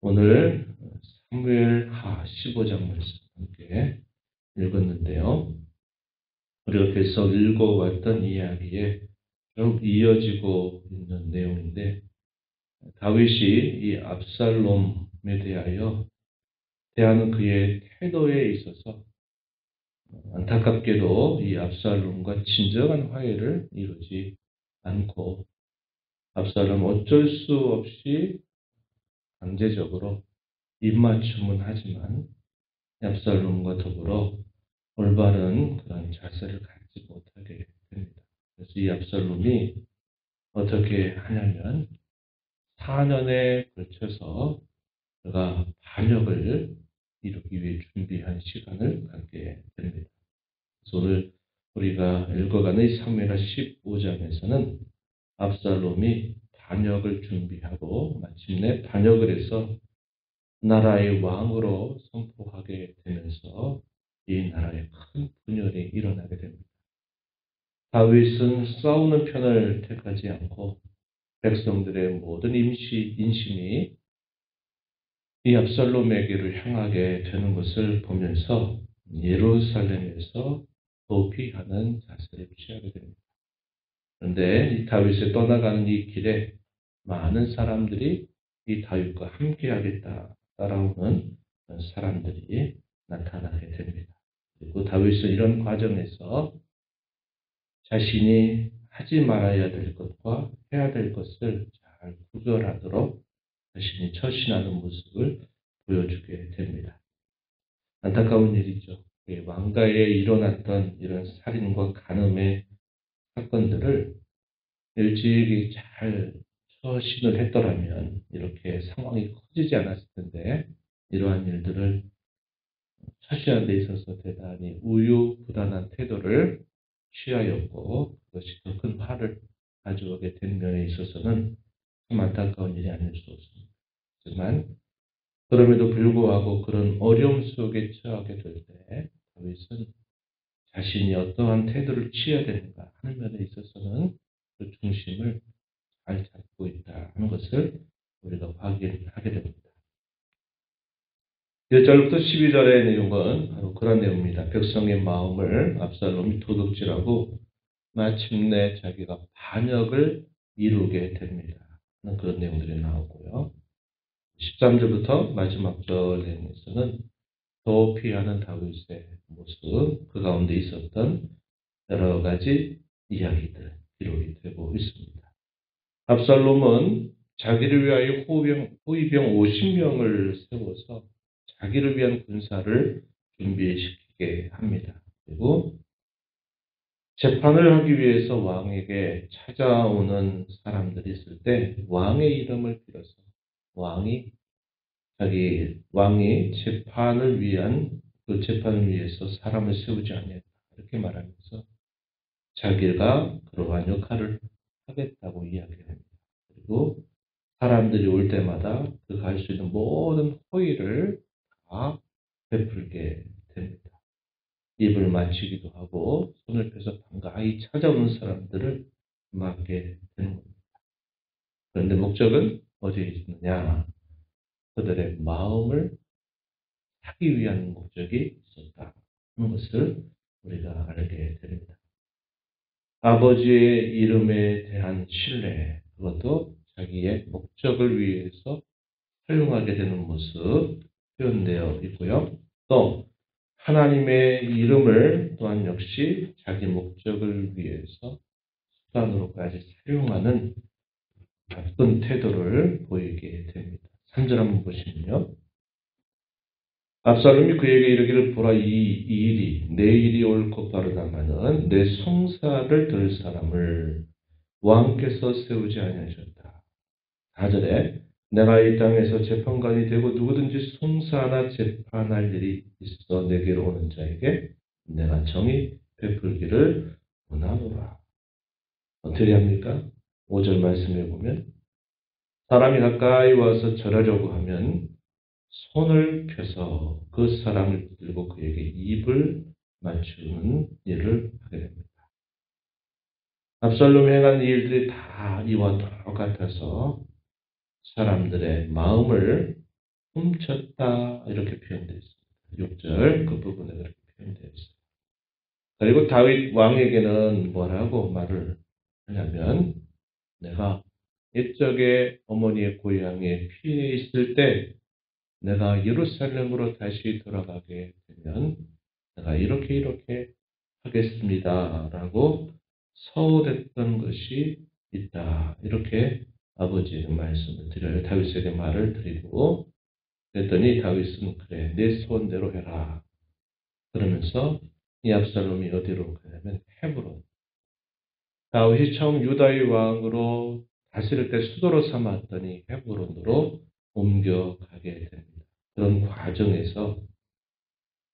오늘 사무엘하 15장 말씀 함께 읽었는데요. 우리가 계속 읽어왔던 이야기에 쭉 이어지고 있는 내용인데, 다윗이 이 압살롬에 대하여 대하는 그의 태도에 있어서 안타깝게도 이 압살롬과 진정한 화해를 이루지 않고, 압살롬 어쩔 수 없이 강제적으로 입맞춤은 하지만 압살롬과 더불어 올바른 그런 자세를 갖지 못하게 됩니다. 그래서 이 압살롬이 어떻게 하냐면 4년에 걸쳐서 그가 반역을 이루기 위해 준비한 시간을 갖게 됩니다. 그래서 오늘 우리가 읽어가는 이 사무엘하 15장에서는 압살롬이 반역을 준비하고 마침내 반역을 해서 나라의 왕으로 선포하게 되면서 이 나라에 큰 분열이 일어나게 됩니다. 다윗은 싸우는 편을 택하지 않고 백성들의 모든 인심이 이 압살롬에게로 향하게 되는 것을 보면서 예루살렘에서 도피하는 자세를 취하게 됩니다. 그런데 이 다윗이 떠나가는 이 길에 많은 사람들이 이 다윗과 함께하겠다 따라오는 사람들이 나타나게 됩니다. 그리고 다윗은 이런 과정에서 자신이 하지 말아야 될 것과 해야 될 것을 잘 구별하도록 자신이 처신하는 모습을 보여주게 됩니다. 안타까운 일이죠. 왕가에 일어났던 이런 살인과 간음의 사건들을 일찍이 잘 처신을 했더라면 이렇게 상황이 커지지 않았을 텐데, 이러한 일들을 처신하는 데 있어서 대단히 우유부단한 태도를 취하였고, 그것이 더 큰 화를 가져오게 된 면에 있어서는 참 안타까운 일이 아닐 수 없습니다. 하지만 그럼에도 불구하고 그런 어려움 속에 처하게 될 때 다윗은 자신이 어떠한 태도를 취해야 되는가 하는 면에 있어서는 그 중심을 잘 잡고 있다 하는 것을 우리가 확인하게 됩니다. 1절부터 12절의 내용은 바로 그런 내용입니다. 백성의 마음을 압살롬이 도둑질하고 마침내 자기가 반역을 이루게 됩니다. 그런 내용들이 나오고요. 13절부터 마지막 절 내용에서는 도피하는 다윗의 모습, 그 가운데 있었던 여러 가지 이야기들 기록이 되고 있습니다. 압살롬은 자기를 위하여 호위병 50명을 세워서 자기를 위한 군사를 준비시키게 합니다. 그리고 재판을 하기 위해서 왕에게 찾아오는 사람들이 있을 때 왕의 이름을 빌어서 왕이 재판을 위해서 사람을 세우지 않겠다 이렇게 말하면서 자기가 그러한 역할을 하겠다고 이야기합니다. 그리고 사람들이 올 때마다 그가 할 수 있는 모든 호의를 다 베풀게 됩니다. 입을 맞추기도 하고 손을 펴서 반가이 찾아오는 사람들을 맞게 되는 겁니다. 그런데 목적은 어디에 있느냐? 그들의 마음을 사기 위한 목적이 있었다 하는 것을 우리가 알게 됩니다. 아버지의 이름에 대한 신뢰, 그것도 자기의 목적을 위해서 사용하게 되는 모습 표현되어 있고요. 또 하나님의 이름을 또한 역시 자기 목적을 위해서 수단으로까지 사용하는 나쁜 태도를 보이게 됩니다. 3절 한번 보시면요. 압살롬이 그에게 이르기를 보라, 이 일이 내일이 옳고 바르다마는 내 송사를 들 사람을 왕께서 세우지 아니하셨다. 4절에 내가 이 땅에서 재판관이 되고 누구든지 송사나 재판할 일이 있어 내게로 오는 자에게 내가 정의 베풀기를 원하노라. 어떻게 합니까? 5절 말씀해 보면 사람이 가까이 와서 절하려고 하면 손을 펴서 그 사람을 들고 그에게 입을 맞추는 일을 하게 됩니다. 압살롬이 행한 일들이 다 이와 똑같아서 사람들의 마음을 훔쳤다 이렇게 표현되어 있습니다. 6절 그 부분에 그렇게 표현되어 있습니다. 그리고 다윗 왕에게는 뭐라고 말을 하냐면 내가 옛적에 어머니의 고향에 피해 있을 때 내가 예루살렘으로 다시 돌아가게 되면 내가 이렇게 하겠습니다라고 서울했던 것이 있다. 이렇게 아버지의 말씀을 드려요. 다윗에게 말을 드리고 그랬더니 다윗은 그래 내 소원대로 해라. 그러면서 이 압살롬이 어디로 가냐면 헤브론. 다윗이 처음 유다의 왕으로 다스릴 때 수도로 삼았더니 헤브론으로 옮겨가게 됩니다. 그런 과정에서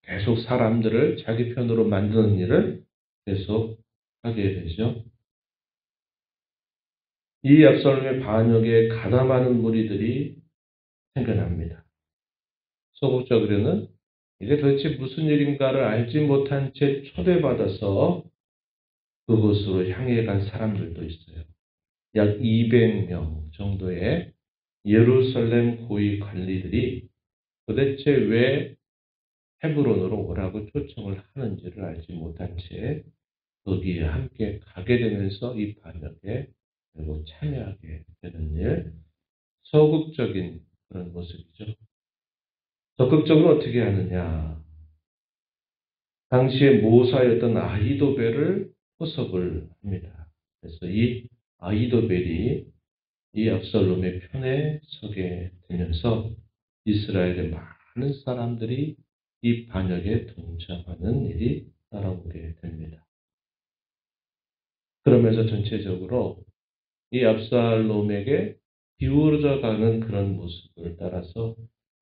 계속 사람들을 자기 편으로 만드는 일을 계속 하게 되죠. 이 압살롬의 반역에 가담하는 무리들이 생겨납니다. 소극적으로는 이게 도대체 무슨 일인가를 알지 못한 채 초대받아서 그곳으로 향해 간 사람들도 있어요. 약 200명 정도의 예루살렘 고위 관리들이 도대체 왜 헤브론으로 오라고 초청을 하는지를 알지 못한 채 거기에 함께 가게 되면서 이 반역에 결국 참여하게 되는 일, 소극적인 그런 모습이죠. 적극적으로 어떻게 하느냐. 당시에 모사였던 아히도벨을 포섭을 합니다. 그래서 이 아히도벨이 이 압살롬의 편에 서게 되면서 이스라엘의 많은 사람들이 이 반역에 동참하는 일이 따라오게 됩니다. 그러면서 전체적으로 이 압살롬에게 기울어져 가는 그런 모습을 따라서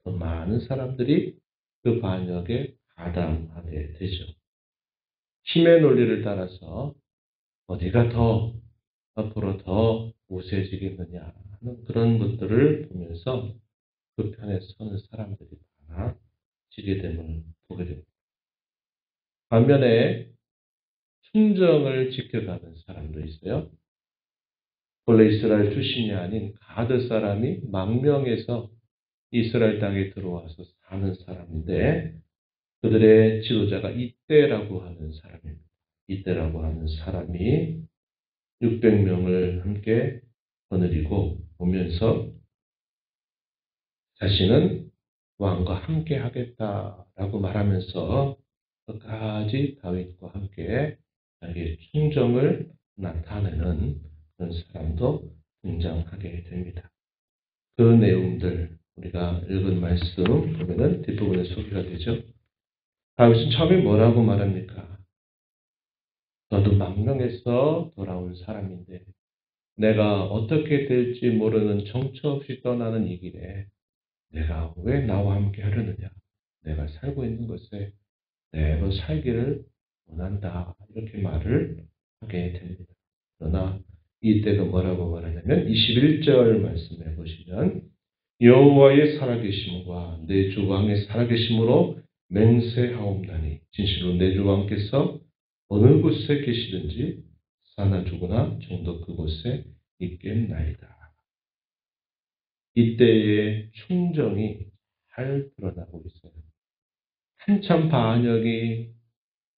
더 많은 사람들이 그 반역에 가담하게 되죠. 힘의 논리를 따라서 어디가 더 앞으로 더 우세해지겠느냐 하는 그런 것들을 보면서 그 편에 서는 사람들이 많아지게 됨을 보게 됩니다. 반면에 충정을 지켜가는 사람도 있어요. 원래 이스라엘 출신이 아닌 가드 사람이 망명해서 이스라엘 땅에 들어와서 사는 사람인데 그들의 지도자가 이때라고 하는 사람입니다. 이때라고 하는 사람이 600명을 함께 거느리고 오면서 자신은 왕과 함께 하겠다라고 말하면서 끝까지 다윗과 함께 자기의 충정을 나타내는 그런 사람도 등장하게 됩니다. 그 내용들 우리가 읽은 말씀 보면은 뒷부분에 소개가 되죠. 다윗은 처음에 뭐라고 말합니까? 너도 망명해서 돌아온 사람인데 내가 어떻게 될지 모르는 정처 없이 떠나는 이 길에 내가 왜 나와 함께 하려느냐? 내가 살고 있는 곳에 내로 살기를 원한다. 이렇게 말을 하게 됩니다. 그러나 이때가 뭐라고 말하냐면 21절 말씀해 보시면 여호와의 살아계심과 내 주 왕의 살아계심으로 맹세하옵나니 진실로 내 주 왕께서 어느 곳에 계시든지 사나 죽으나 정도 그곳에 있겠나이다. 이때의 충정이 잘 드러나고 있어요. 한참 반역이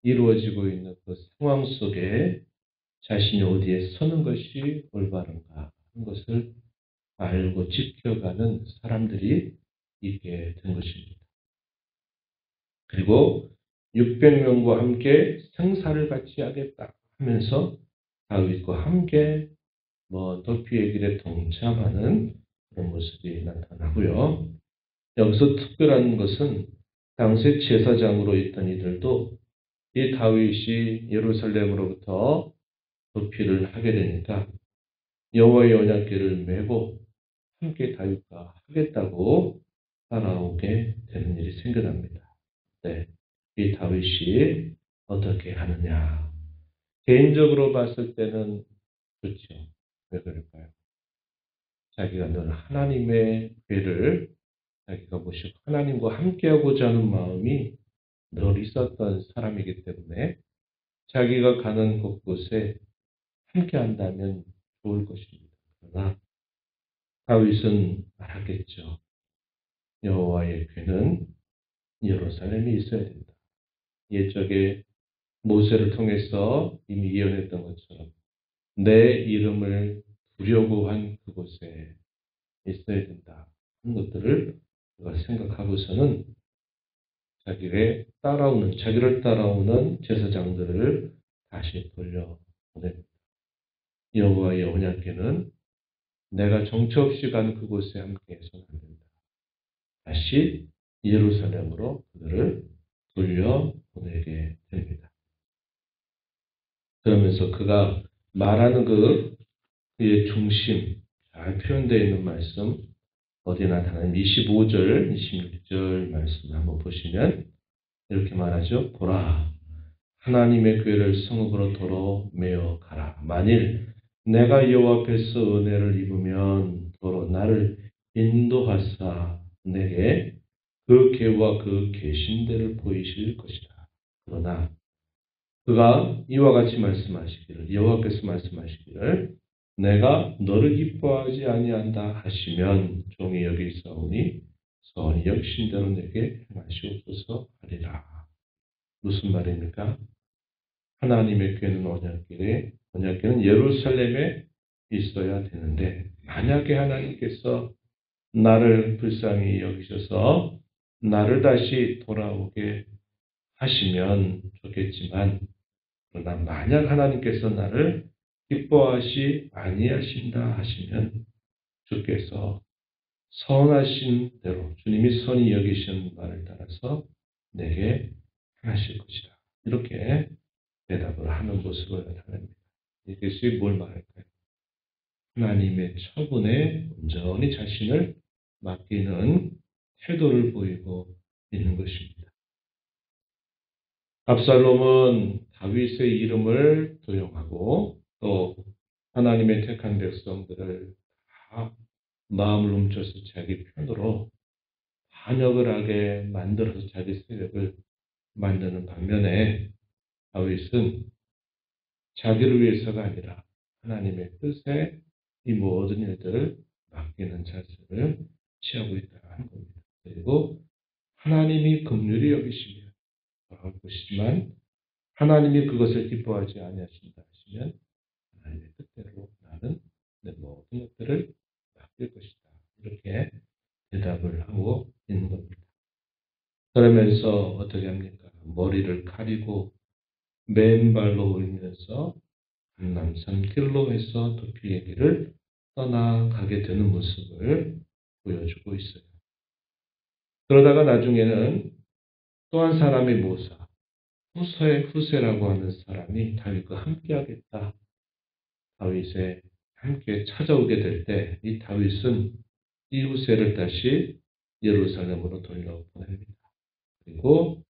이루어지고 있는 그 상황 속에 자신이 어디에 서는 것이 올바른가 하는 것을 알고 지켜가는 사람들이 있게 된 것입니다. 그리고 600명과 함께 생사를 같이 하겠다 하면서 다윗과 함께 도피의 길에 동참하는 그런 모습이 나타나고요. 여기서 특별한 것은 당시 제사장으로 있던 이들도 이 다윗이 예루살렘으로부터 도피를 하게 되니까 여호와의 언약궤를 메고 함께 다윗과 하겠다고 따라오게 되는 일이 생겨납니다. 네, 이 다윗이 어떻게 하느냐? 개인적으로 봤을 때는 좋죠. 왜 그럴까요? 자기가 늘 하나님의 궤를 자기가 모시고 하나님과 함께하고자 하는 마음이 늘 있었던 사람이기 때문에 자기가 가는 곳곳에 함께한다면 좋을 것입니다. 그러나 다윗은 말하겠죠. 여호와의 궤는 예루살렘에 있어야 된다. 옛적에 모세를 통해서 이미 예언했던 것처럼 내 이름을 두려고 한 그곳에 있어야 된다. 하는 것들을 그가 생각하고서는 자기를 따라오는 제사장들을 다시 돌려보냅니다. 여호와의 언약궤는 내가 정처 없이 간 그곳에 함께해서는 안 된다. 다시 예루살렘으로 그들을 돌려보내게 됩니다. 그러면서 그가 말하는 그의 중심, 잘 표현되어 있는 말씀, 어디에 나타나는 25절, 26절 말씀을 한번 보시면 이렇게 말하죠. 보라, 하나님의 궤를 성읍으로 도로 메어 가라. 만일 내가 여호와 앞에서 은혜를 입으면 도로 나를 인도하사 내게 그 궤와 그 계신대를 보이실 것이다. 그러나 그가 이와 같이 말씀하시기를, 여호와께서 말씀하시기를 내가 너를 기뻐하지 아니한다 하시면 종이 여기 있사오니 선이 역신대로 내게 행하시옵소서 하리라. 무슨 말입니까? 하나님의 궤는 언약궤는 예루살렘에 있어야 되는데 만약에 하나님께서 나를 불쌍히 여기셔서 나를 다시 돌아오게 하시면 좋겠지만 그러나 만약 하나님께서 나를 기뻐하시 아니하신다 하시면 주께서 선하신 대로 주님이 선히 여기신 말을 따라서 내게 행하실 것이다. 이렇게 대답을 하는 모습을 나타냅니다. 이것이 뭘 말할까요? 하나님의 처분에 온전히 자신을 맡기는 태도를 보이고 있는 것입니다. 압살롬은 다윗의 이름을 도용하고 또 하나님의 택한 백성들을 다 마음을 훔쳐서 자기 편으로 반역을 하게 만들어서 자기 세력을 만드는 반면에 다윗은 자기를 위해서가 아니라 하나님의 뜻에 이 모든 일들을 맡기는 자세를 취하고 있다 하는 겁니다. 그리고 하나님이 긍휼히 여기시면 돌아올 것이지만 하나님이 그것을 기뻐하지 아니하신다 하시면 하나님의 뜻대로 나는 내 모든 것들을 맡길 것이다. 이렇게 대답을 하고 있는 겁니다. 그러면서 어떻게 합니까? 머리를 가리고 맨발로 울면서 남산길로 해서 도피의 길을 떠나가게 되는 모습을 보여주고 있어요. 그러다가 나중에는 또 한 사람의 모사, 후세라고 하는 사람이 다윗과 함께하겠다. 다윗에 함께 찾아오게 될 때 이 다윗은 이 후세를 다시 예루살렘으로 돌려보냅니다. 그리고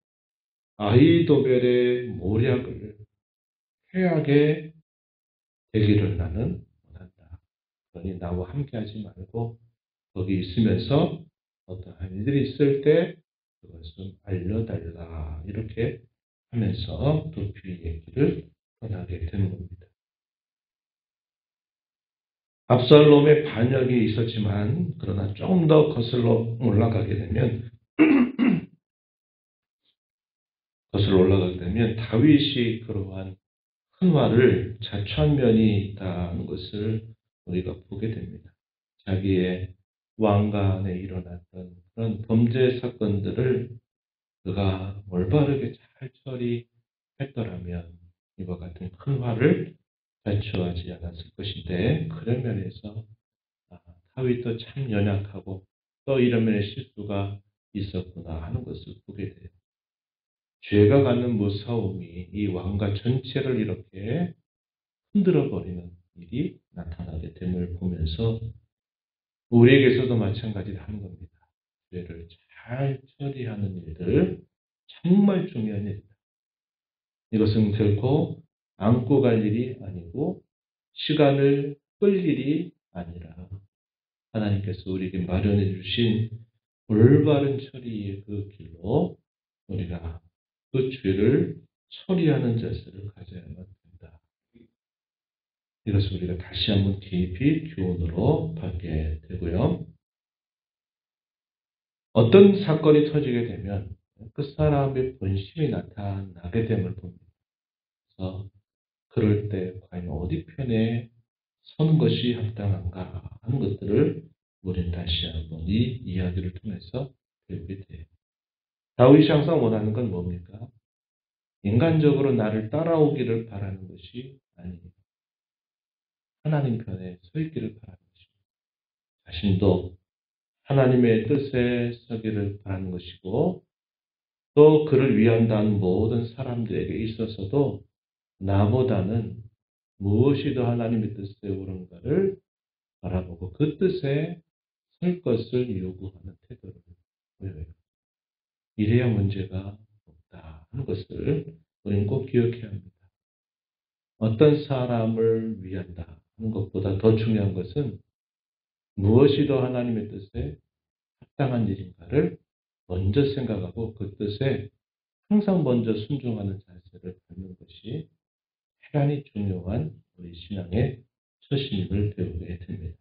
아히도벨의 모략을 해하게 되기를 나는 원한다. 그러니 나와 함께하지 말고 거기 있으면서 어떠한 일들이 있을 때 그것을 알려달라. 이렇게 하면서 도피의 길을 떠나게 되는 겁니다. 압살롬의 반역이 있었지만 그러나 조금 더 거슬러 올라가게 되면 다윗이 그러한 큰 화를 자초한 면이 있다는 것을 우리가 보게 됩니다. 자기의 왕관에 일어났던 그런 범죄 사건들을 그가 올바르게 잘 처리했더라면 이와 같은 큰 화를 자초하지 않았을 것인데 그런 면에서 다윗도 참 연약하고 또 이런 면의 실수가 있었구나 하는 것을 보게 돼요. 죄가 갖는 무서움이 이 왕가 전체를 이렇게 흔들어버리는 일이 나타나게 됨을 보면서 우리에게서도 마찬가지를 하는 겁니다. 죄를 잘 처리하는 일들 정말 중요한 일이다. 이것은 결코 안고 갈 일이 아니고 시간을 끌 일이 아니라 하나님께서 우리에게 마련해 주신 올바른 처리의 그 길로 우리가 그 죄를 처리하는 자세를 가져야만 된다. 이것을 우리가 다시 한번 깊이 교훈으로 받게 되고요. 어떤 사건이 터지게 되면 그 사람의 본심이 나타나게 됨을 봅니다. 그래서 그럴 때 과연 어디 편에 서는 것이 합당한가 하는 것들을 우리는 다시 한번 이 이야기를 통해서 배우게 돼요. 다윗이 항상 원하는 건 뭡니까? 인간적으로 나를 따라오기를 바라는 것이 아닙니다. 하나님 편에 서 있기를 바라는 것입니다. 자신도 하나님의 뜻에 서기를 바라는 것이고 또 그를 위한다는 모든 사람들에게 있어서도 나보다는 무엇이 더 하나님의 뜻에 옳은가를 바라보고 그 뜻에 설 것을 요구하는 태도를 보여요. 이래야 문제가 없다 하는 것을 우리는 꼭 기억해야 합니다. 어떤 사람을 위한다 하는 것보다 더 중요한 것은 무엇이 더 하나님의 뜻에 합당한 일인가를 먼저 생각하고 그 뜻에 항상 먼저 순종하는 자세를 갖는 것이 대단히 중요한 우리 신앙의 처신임을 배우게 됩니다.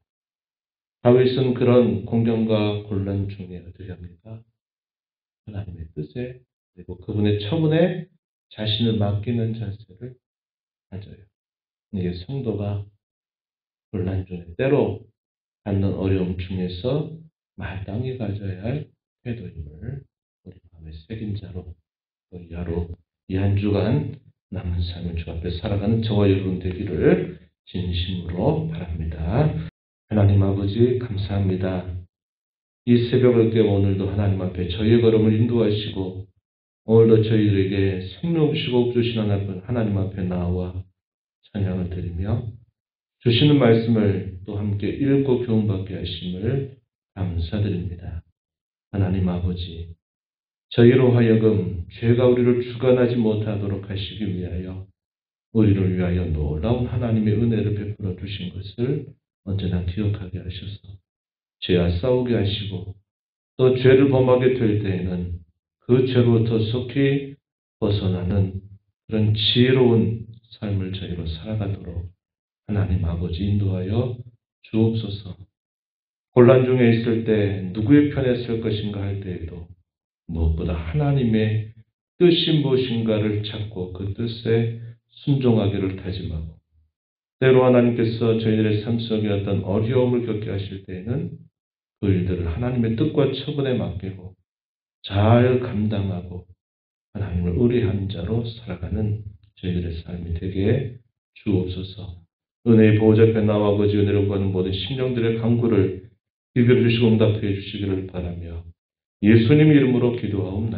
다윗은 그런 공경과 곤란 중에 어떻게 합니까? 하나님의 뜻에 그리고 그분의 처분에 자신을 맡기는 자세를 가져요. 이게 성도가 곤란 중에 때로 갖는 어려움 중에서 마땅히 가져야 할 태도임을 우리 마음에 새긴 자로 이 하루 이 한 주간 남은 삶을 주 앞에 살아가는 저와 여러분 되기를 진심으로 바랍니다. 하나님 아버지 감사합니다. 이 새벽을 깨워 오늘도 하나님 앞에 저희의 걸음을 인도하시고 오늘도 저희들에게 생명 주시고 주신 하나님 앞에 나와 찬양을 드리며 주시는 말씀을 또 함께 읽고 교훈받게 하심을 감사드립니다. 하나님 아버지, 저희로 하여금 죄가 우리를 주관하지 못하도록 하시기 위하여 우리를 위하여 놀라운 하나님의 은혜를 베풀어 주신 것을 언제나 기억하게 하셔서 죄와 싸우게 하시고 또 죄를 범하게 될 때에는 그 죄로부터 속히 벗어나는 그런 지혜로운 삶을 저희로 살아가도록 하나님 아버지 인도하여 주옵소서. 곤란 중에 있을 때 누구의 편에 설 것인가 할 때에도 무엇보다 하나님의 뜻이 무엇인가를 찾고 그 뜻에 순종하기를 다짐하고 때로 하나님께서 저희들의 삶 속에 어떤 어려움을 겪게 하실 때에는 그 일들을 하나님의 뜻과 처분에 맡기고 잘 감당하고 하나님을 의뢰하는 자로 살아가는 저희들의 삶이 되게 주옵소서. 은혜의 보호자 앞에 나와 아버지 은혜를 구하는 모든 심령들의 간구를 이끌어 주시고 응답해 주시기를 바라며 예수님 이름으로 기도하옵나이다.